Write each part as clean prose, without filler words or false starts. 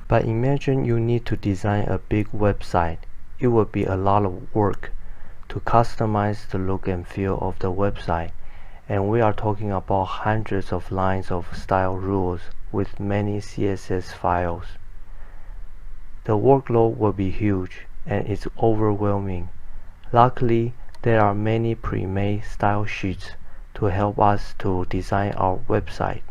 But imagine you need to design a big website. It would be a lot of work to customize the look and feel of the website, and we are talking about hundreds of lines of style rules with many CSS files. The workload will be huge and it's overwhelming. Luckily, there are many pre-made style sheets to help us to design our website.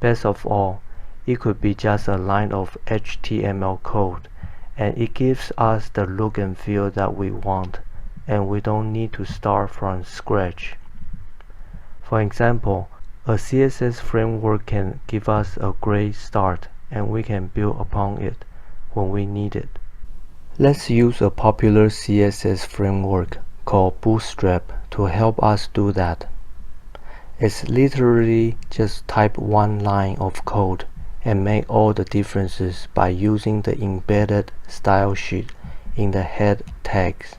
Best of all, it could be just a line of HTML code, and it gives us the look and feel that we want, and we don't need to start from scratch. For example, a CSS framework can give us a great start, and we can build upon it when we need it. Let's use a popular CSS framework called Bootstrap to help us do that. It's literally just type one line of code and make all the differences by using the embedded style sheet in the head tags.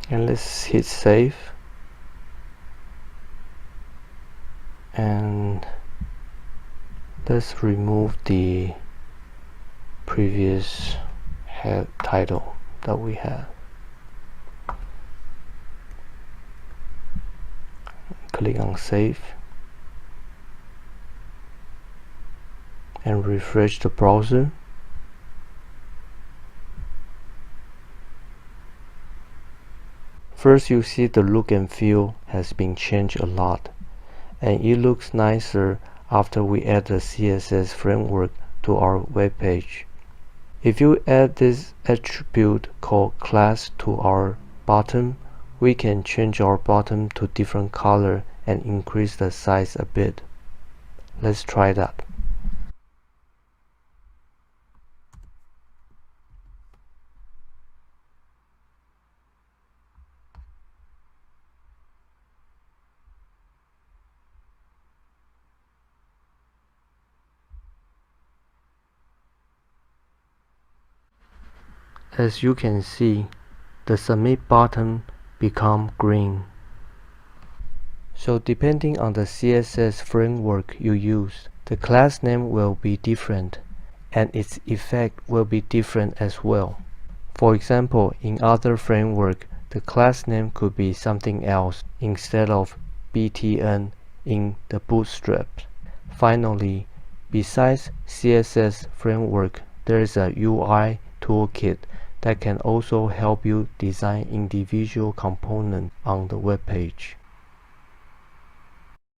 And let's hit save, and let's remove the previous head title that we had. Click on save and refresh the browser. First, you see the look and feel has been changed a lot, and it looks nicer after we add the CSS framework to our web page. If you add this attribute called class to our bottom, we can change our bottom to different color and increase the size a bit. Let's try that. As you can see, the submit button become green. So depending on the CSS framework you use, the class name will be different, and its effect will be different as well. For example, in other framework, the class name could be something else instead of btn in the Bootstrap. Finally, besides CSS framework, there is a UI toolkit that can also help you design individual components on the web page.